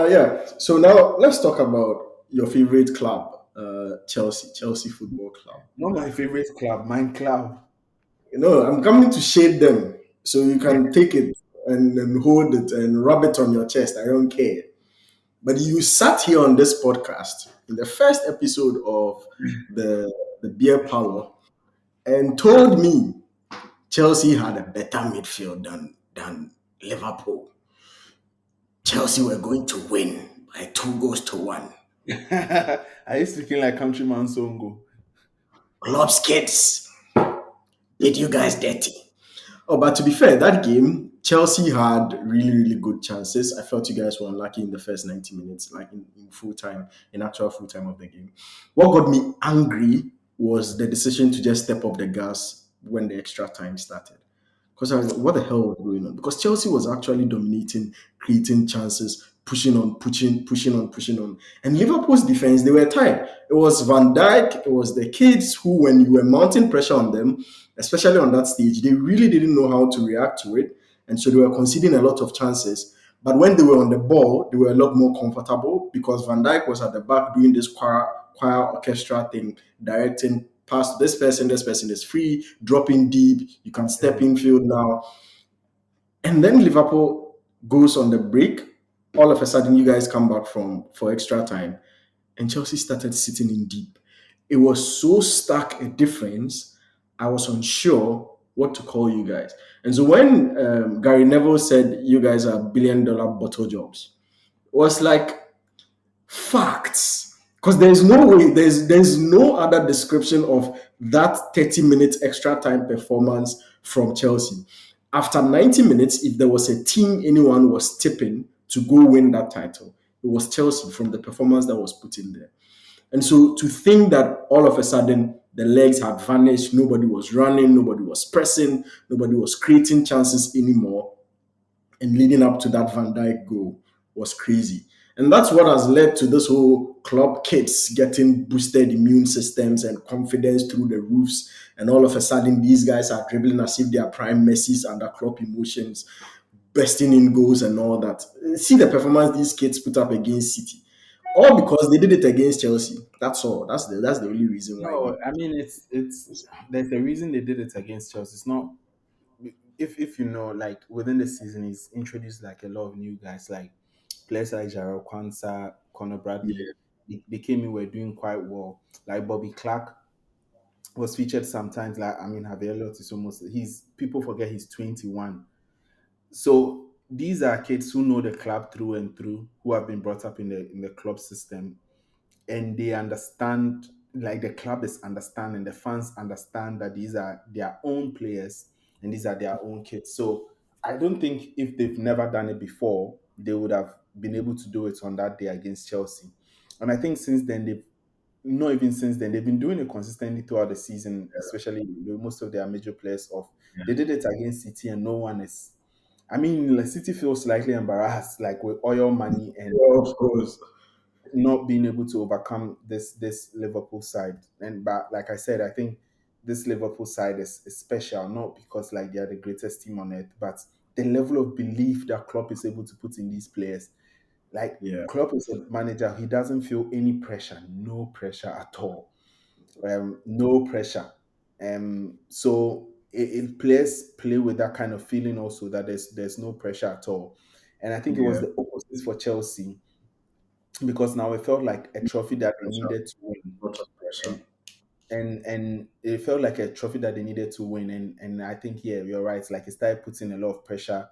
Yeah. So now let's talk about your favorite club, Chelsea Football Club. Not my favorite club, my club. I'm coming to shade them so you can take it and hold it and rub it on your chest. I don't care. But you sat here on this podcast in the first episode of the beer parlor and told me Chelsea had a better midfield than Liverpool. Chelsea were going to win by 2 goals to 1. Are you speaking like countryman Songo? Club's kids did you guys dirty. Oh, but to be fair, that game, Chelsea had really, really good chances. I felt you guys were unlucky in the first 90 minutes, like in full time, in actual full time of the game. What got me angry was the decision to just step up the gas when the extra time started. Because I was like, what the hell was going on? Because Chelsea was actually dominating, creating chances, pushing on, pushing on, pushing on. And Liverpool's defense, they were tired. It was Van Dijk, it was the kids who, when you were mounting pressure on them, especially on that stage, they really didn't know how to react to it. And so they were conceding a lot of chances. But when they were on the ball, they were a lot more comfortable because Van Dijk was at the back doing this choir orchestra thing, directing pass to this person is free, dropping deep, you can step in field now. And then Liverpool goes on the break. All of a sudden, you guys come back from for extra time, and Chelsea started sitting in deep. It was so stark a difference. I was unsure what to call you guys. And so when Gary Neville said you guys are billion-dollar bottle jobs, it was like facts. Because there's no way, there's no other description of that 30 minutes extra time performance from Chelsea. After 90 minutes, if there was a team anyone was tipping to go win that title, it was Chelsea from the performance that was put in there. And so to think that all of a sudden the legs had vanished, nobody was running, nobody was pressing, nobody was creating chances anymore, and leading up to that Van Dijk goal was crazy. And that's what has led to this whole club kids getting boosted immune systems and confidence through the roofs. And all of a sudden, these guys are dribbling as if they are prime Messi's under club emotions, bursting in goals and all that. See the performance these kids put up against City. All because they did it against Chelsea. That's all. That's the only reason why they No, I mean it's there's a reason they did it against Chelsea. It's not if you know, like within the season he's introduced like a lot of new guys, like players like Jarrell Kwanzaa, Conor Bradley. They came in, were doing quite well. Like Bobby Clark was featured sometimes. Like I mean, Javier Elliott is almost he's people forget he's 21. So these are kids who know the club through and through, who have been brought up in the club system, and they understand, like the club is understanding, the fans understand that these are their own players and these are their own kids. So I don't think if they've never done it before, they would have been able to do it on that day against Chelsea. And I think since then they've not even since then they've been doing it consistently throughout the season, especially most of their major players off. They did it against City and no one is, I mean, like City feels slightly embarrassed, like with oil money and Yeah, of course. not being able to overcome this Liverpool side. And but like I said, I think this Liverpool side is special, not because like they are the greatest team on earth, but the level of belief that Klopp is able to put in these players. Like Yeah. Klopp is a manager, he doesn't feel any pressure, no pressure at all. No pressure. So it players play with that kind of feeling also that there's no pressure at all. And I think it was Yeah. the opposite for Chelsea because now it felt like a trophy that they Pressure. needed to win, Lot of pressure. and and it felt like a trophy that they needed to win, and I think yeah, you're right. Like it started putting a lot of pressure.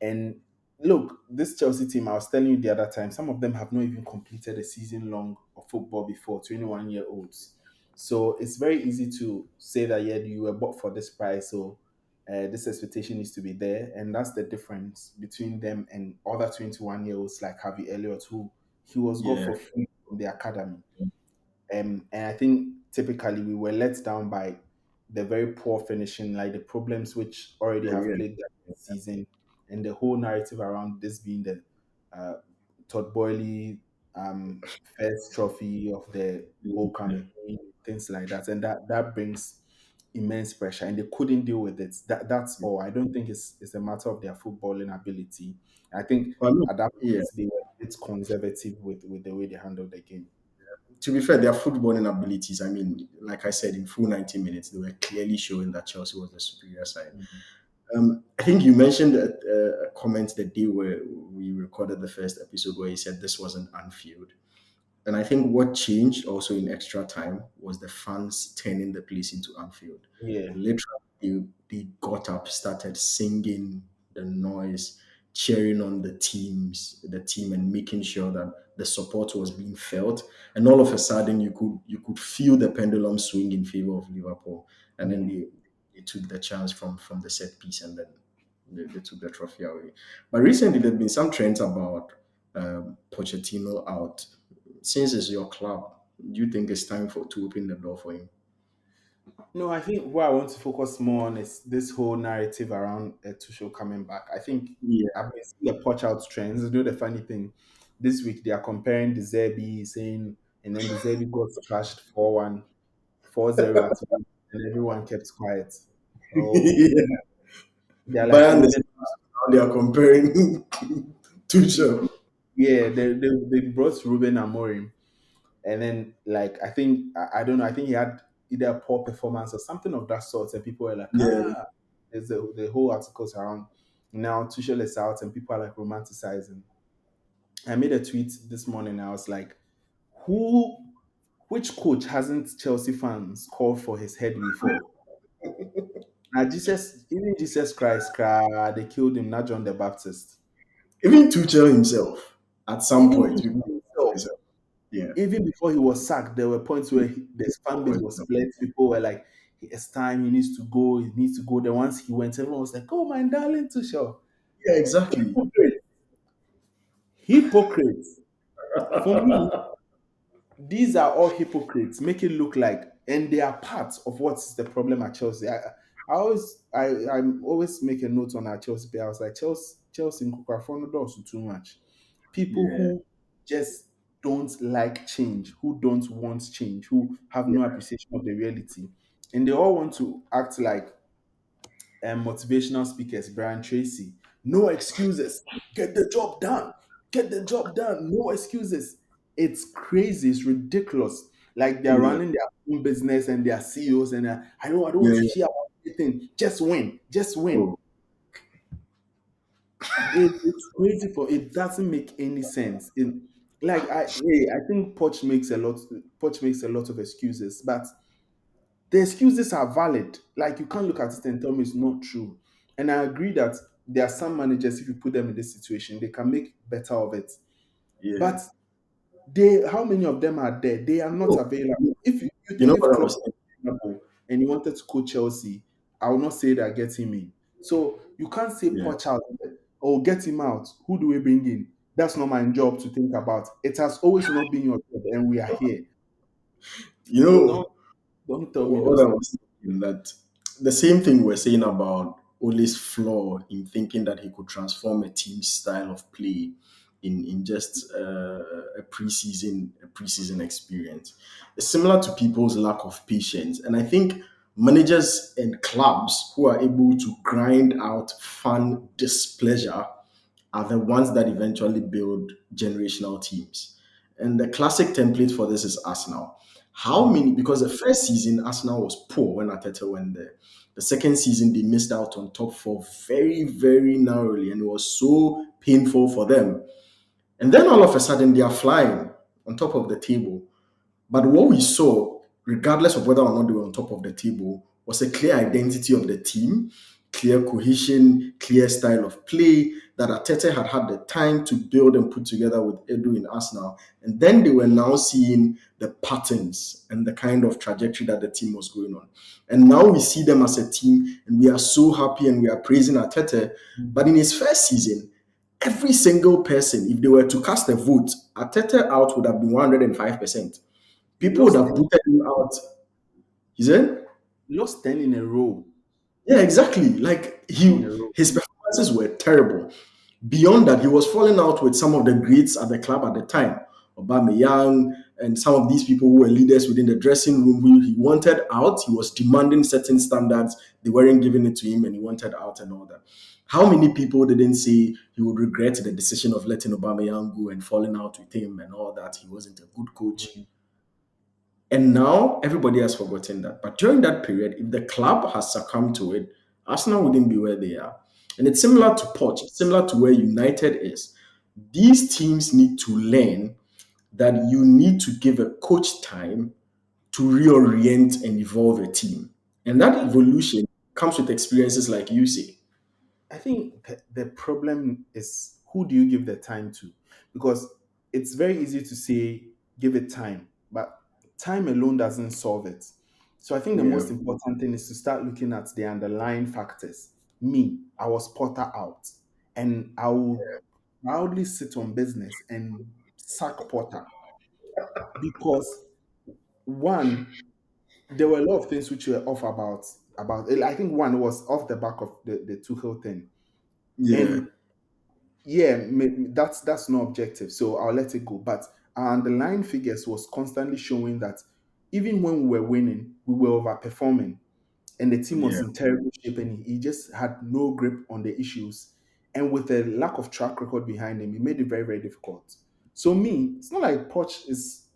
And look, this Chelsea team, I was telling you the other time, some of them have not even completed a season long of football before, 21-year olds. So it's very easy to say that yeah, you were bought for this price, so this expectation needs to be there, and that's the difference between them and other 21-year olds like Harvey Elliott, who he was got Yeah. for free from the academy. And I think typically we were let down by the very poor finishing, like the problems which already have Yeah. plagued the season, and the whole narrative around this being the uh, Todd Boyley first trophy of the whole campaign, things like that, and that brings immense pressure, and they couldn't deal with it. That's all. I don't think it's a matter of their footballing ability. I think But look, at that yeah. point bit conservative with the way they handle the game. To be fair, their footballing abilities, I mean, like I said, in full 90 minutes, they were clearly showing that Chelsea was the superior side. Mhm. I think you mentioned a comment the day where we recorded the first episode where you said this wasn't Anfield. And I think what changed also in extra time was the fans turning the place into Anfield. Yeah, Literally, they got up, started singing, the noise, cheering on the team, and making sure that the support was being felt. And all of a sudden, you could feel the pendulum swing in favor of Liverpool. And then yeah. they took the chance from the set piece, and then they took the trophy away. But recently, there've been some trends about Pochettino out. Since it's your club, do you think it's time for to open the door for him? No, I think what I want to focus more on is this whole narrative around Tuchel coming back. I think Yeah. I've been seeing the Poch out trends. You know the funny thing, this week they are comparing the Zerbi saying, and then the Zerbi got trashed 4-1, 4-0 at home, and everyone kept quiet. Oh, Yeah. they're like Bayern, the Ruben. same now they are comparing Tuchel. Yeah, they brought Ruben Amorim, and then like I think I don't know. I think he had either a poor performance or something of that sort, and people were like, Yeah. ah, there's the whole articles around now. Tuchel is out, and people are like romanticizing. I made a tweet this morning. I was like, who, which coach hasn't Chelsea fans called for his head before? Now Jesus, even Jesus Christ, they killed him, not John the Baptist. Even Tuchel himself, at some Even point, Tuchel people himself, himself. Yeah. even before he was sacked, there were points where the fan base Always. was split. People were like, "It's time. He needs to go. He needs to go." Then once he went, everyone was like, "Oh my darling Tuchel, Yeah, exactly. hypocrite, hypocrite." For me, these are all hypocrites. Make it look like, and they are part of what's the problem at Chelsea. I'm always make a note on our Chelsea player. I was like, Chelsea in Kukrafono also too much. People Yeah. who just don't like change, who don't want change, who have Yeah. no appreciation of the reality, and they all want to act like motivational speakers, Brian Tracy. No excuses. Get the job done. Get the job done. No excuses. It's crazy. It's ridiculous. Like they're Yeah. running their own business and their CEOs and I don't Yeah. want to Yeah. hear about anything. Just win. Just win. Oh, It's crazy for it doesn't make any sense. I think Poch makes a lot of excuses, but the excuses are valid. Like you can't look at it and tell me it's not true. And I agree that there are some managers, if you put them in this situation, they can make better of it. yeah. But how many of them are there? They are not Oh, available. If you you think know if what I Klopp was was thinking? available and you wanted to coach Chelsea, I will not say that get him in. So you can't say Yeah. Poch out or get him out. Who do we bring in? That's not my job to think about. It has always not been your job, and we are here. You So don't know, don't tell me what those I things. was thinking, that the same thing we're saying about Ole's flaw in thinking that he could transform a team's style of play in just a preseason experience. It's similar to people's lack of patience, and I think managers and clubs who are able to grind out fan displeasure are the ones that eventually build generational teams. And the classic template for this is Arsenal. How many? Because the first season Arsenal was poor when Arteta went there. The second season they missed out on top four very, very narrowly, and it was so painful for them. And then all of a sudden they are flying on top of the table. But what we saw, regardless of whether or not they were on top of the table, was a clear identity of the team, clear cohesion, clear style of play that Arteta had the time to build and put together with Edu in Arsenal. And then they were now seeing the patterns and the kind of trajectory that the team was going on. And now we see them as a team, and we are so happy and we are praising Arteta. But in his first season, every single person, if they were to cast a vote, Arteta out would have been 105%. He People would lost have 10, booted him out. He said, he lost 10 in a row. yeah, exactly. Like In a row. his performances were terrible. Beyond that, he was falling out with some of the greats at the club at the time. Aubameyang, and some of these people who were leaders within the dressing room who he wanted out. He was demanding certain standards. They weren't giving it to him and he wanted out and all that. How many people didn't say he would regret the decision of letting Aubameyang go and falling out with him and all that? He wasn't a good coach. And now everybody has forgotten that. But during that period, if the club has succumbed to it, Arsenal wouldn't be where they are. And it's similar to Poch, similar to where United is. These teams need to learn that you need to give a coach time to reorient and evolve a team. And I that think evolution comes with experiences like you say. the problem is who do you give the time to? Because it's very easy to say give it time, but time alone doesn't solve it. So I think the Yeah, most important thing is to start looking at the underlying factors. Me, I was Potter out, and I will proudly sit on business and sack Potter because one, there were a lot of things which were off about. I think one was off the back of the Tuchel thing, yeah, and yeah, that's no objective, so I'll let it go. But our underlying figures was constantly showing that even when we were winning, we were overperforming, and the team was yeah, in terrible shape, and he just had no grip on the issues. And with a lack of track record behind him, it made it very, very difficult. So me, it's not like Poch is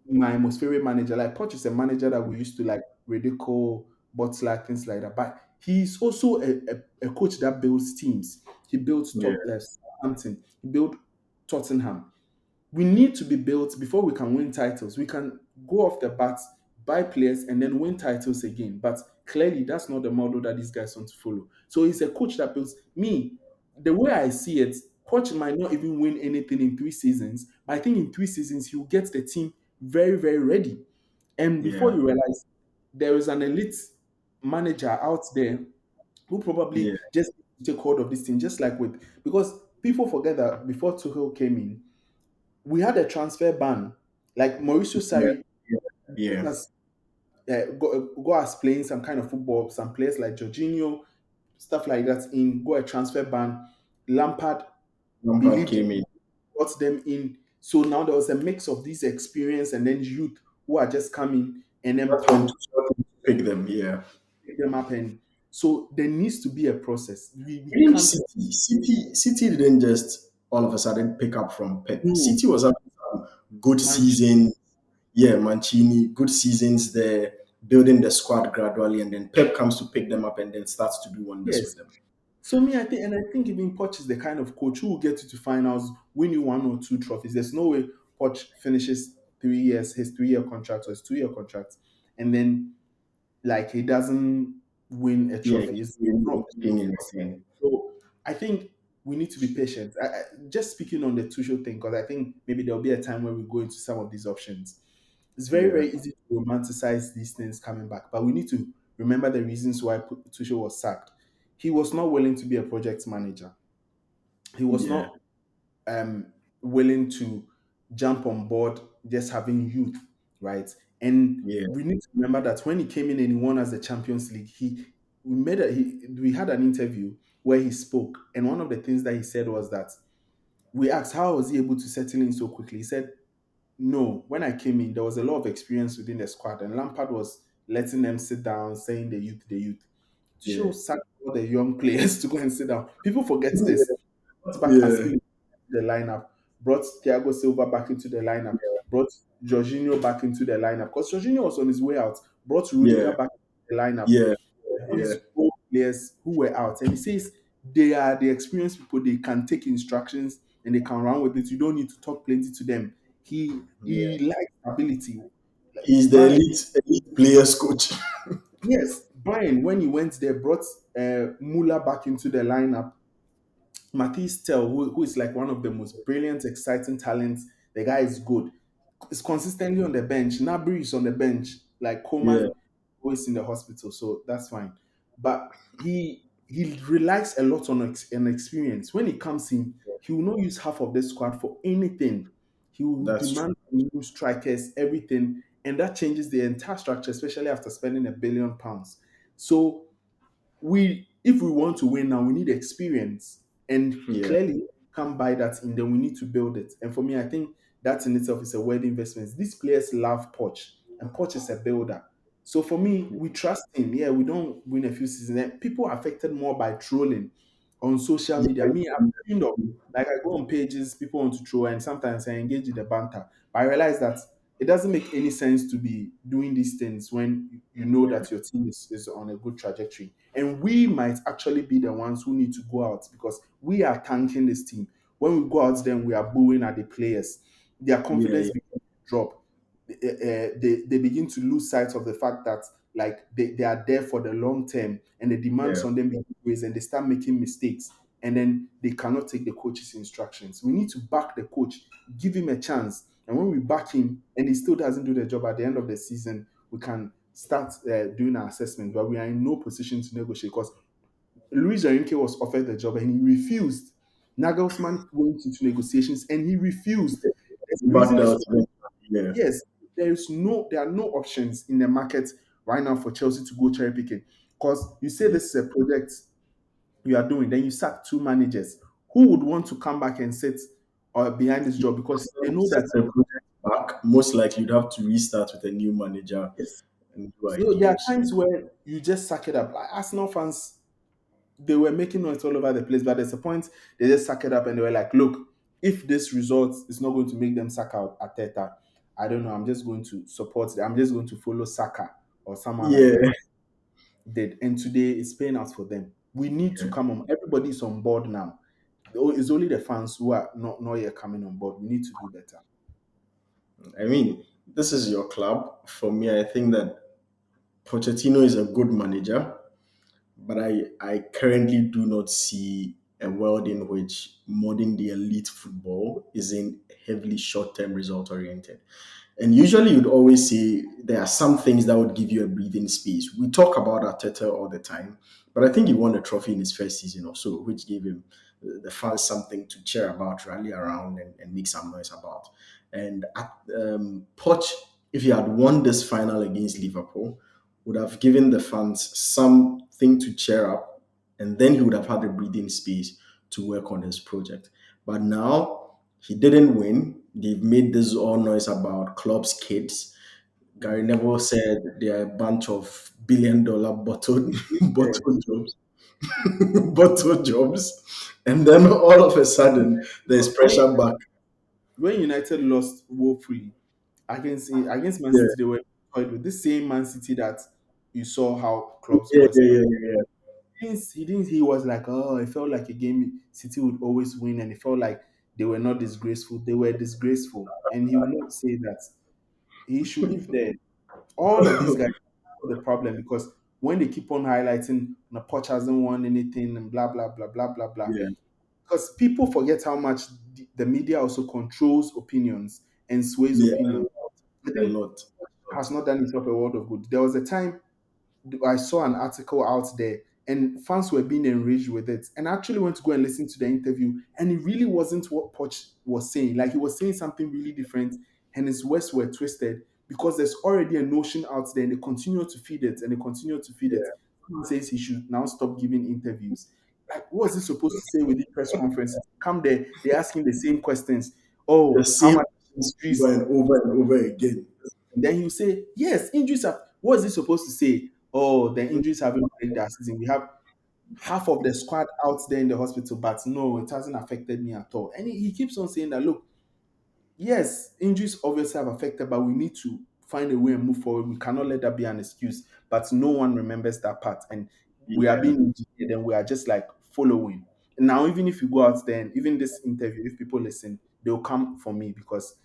my most favorite manager. Like Poch is a manager that we used to like ridicule, Butler, things like that. But he's also a coach that builds teams. He built yeah, Southampton. He built Tottenham. We need to be built before we can win titles. We can go off the bat, buy players, and then win titles again. But clearly, that's not the model that these guys want to follow. So he's a coach that builds me. The way I see it, Coach might not even win anything in 3 seasons, but I think in 3 seasons he will get the team very, very ready. And before yeah, you realize, there is an elite manager out there who yeah, probably just take hold of this team, just like with because people forget that before Tuchel came in, we had a transfer ban. Like Mauricio yeah, Sarri yeah. has go as playing some kind of football, some players like Jorginho, stuff like that in go a transfer ban. Lampard Lampard believed in came in. brought them in. So now there was a mix of this experience and then youth who are just coming and then That's when pound to pick them. Yeah. pick them up. And so there needs to be a process. We Even can't City didn't just all of a sudden pick up from Pep. do City was having some good Manchester. season. Yeah, Mancini, good seasons there, building the squad gradually, and then Pep comes to pick them up and then starts to do wonders with Yes. them. So me, I think even Poch is the kind of coach who will get you to finals, win you 1 or 2 trophies. There's no way Poch finishes 3 years, his 3 year contract or his 2 year contract, and then like he doesn't win a Yeah, trophy. It's not keeping in possible. routine. So I think we need to be patient. Just speaking on the Tuchel thing, because I think maybe there'll be a time where we go into some of these options. It's very, Yeah, very easy to romanticize these things coming back, but we need to remember the reasons why Tuchel was sacked. He was not willing to be a project manager. He was yeah, not willing to jump on board just having youth, right? And yeah, we need to remember that when he came in and he won as the Champions League, we had an interview where he spoke, and one of the things that he said was that we asked how was he able to settle in so quickly. He said, "No, when I came in, there was a lot of experience within the squad, and Lampard was letting them sit down, saying the youth." yeah, Show sacked all the young players to go and sit down. People forget this. Brought back yeah, Aspi the lineup, brought Thiago Silva back into the lineup, brought Jorginho back into the lineup because Jorginho was on his way out, brought yeah, Rudiger back into the lineup, yeah, all yeah, these old players who were out. And he says they are the experienced people, they can take instructions and they can run with it. You don't need to talk plenty to them. He yeah. likes ability. Like, He's the Brian, elite players coach. yes, Brian, when he went there, brought Muller back into the lineup. Matisse Tell, who is like one of the most brilliant, exciting talents. The guy is good. Is consistently on the bench. Nabry is on the bench. Like Yeah, Coleman, always in the hospital, so that's fine. But he relies a lot on an experience. When he comes in, he will not use half of the squad for anything. He will that's true. demand new strikers, everything, and that changes the entire structure, especially after spending £1 billion. So we if we want to win now, we need experience, and Yeah, clearly can't buy that in. Then we need to build it. And for me, I think that in itself is a worthy investment. These players love Poch, and Poch is a builder. So for me, we trust him. Yeah, we don't win a few seasons. And people are affected more by trolling on social media. Yeah, Me, I'm kind of like I go on pages, people want to troll, and sometimes I engage in the banter. But I realize that it doesn't make any sense to be doing these things when you know that your team is on a good trajectory. And we might actually be the ones who need to go out because we are tanking this team. When we go out, then we are booing at the players. Their yeah, confidence begins to drop. They begin to lose sight of the fact that like they are there for the long term and the demands yeah, on them begin to raise and they start making mistakes and then they cannot take the coach's instructions. We need to back the coach, give him a chance. And when we back him and he still doesn't do the job at the end of the season, we can start doing our assessment. But we are in no position to negotiate because Luis Enrique was offered the job and he refused. Nagelsmann went into negotiations and he refused. There's a backed reason. out. Yeah, Yes, there are no options in the market right now for Chelsea to go cherry picking. Because you say yeah. this is a project you are doing, then you sack two managers. Who would want to come back and sit behind this job? Because they know Set that the project back. Most likely, you'd have to restart with a new manager yes. and do So there are ideas. times where you just suck it up. Like Arsenal fans, they were making noise all over the place, but there's a point they just suck it up and they were like, look, if this result is not going to make them sack out Ateta, I don't know. I'm just going to support them. I'm just going to follow Saka or someone like Yeah, that did. And today it's paying out for them. We need to yeah. come on. Everybody is on board now. It's only the fans who are not yet coming on board. We need to do better. I mean, this is your club. For me, I think that Pochettino is a good manager, but I currently do not see a world in which modern day elite football isn't heavily short term result oriented. And usually you'd always say there are some things that would give you a breathing space. We talk about Arteta all the time, but I think he won a trophy in his first season or so, which gave him the fans something to cheer about, rally around, and make some noise about. And Poch, if he had won this final against Liverpool, would have given the fans something to cheer up, and then he would have had a breathing space to work on his project. But now he didn't win. They've made this all noise about club's kids. Gary Neville said they are a bunch of billion-dollar bottle bottle jobs, bottle jobs, and then all of a sudden there's When, pressure back. when United lost woefully against Man Yeah, City, they were toyed with this same Man City that you saw how clubs yeah, was. yeah, yeah, yeah. He was like, oh, it felt like a game City would always win, and it felt like they were not disgraceful. They were disgraceful, and he will not say that. He should leave there. All of these guys are the problem because when they keep on highlighting the Poch hasn't won anything and blah blah blah blah blah blah, Yeah, because people forget how much the media also controls opinions and sways yeah, opinions. I a think lot. has not done itself a world of good. There was a time I saw an article out there and fans were being enraged with it. And I actually went to go and listen to the interview, and it really wasn't what Poch was saying. Like he was saying something really different, and his words were twisted because there's already a notion out there, and they continue to feed it, and they continue to feed it. Yeah, Someone says he should now stop giving interviews. Like, what was he supposed to say with the press conferences? Come there, they ask him the same questions. the Oh, how same much things over injuries? and over and over again. And then you say, yes, injuries have. What is he supposed to say? Oh, the injuries haven't played that season. We have half of the squad out there in the hospital, but no, it hasn't affected me at all. And he keeps on saying that, look, yes, injuries obviously have affected, but we need to find a way and move forward. We cannot let that be an excuse. But no one remembers that part. And we are Yeah, being engineered and we are just like following. And now, even if you go out there and even this interview, if people listen, they'll come for me because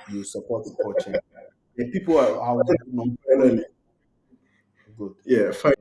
you support coaching. The people are finally, good. yeah, finally.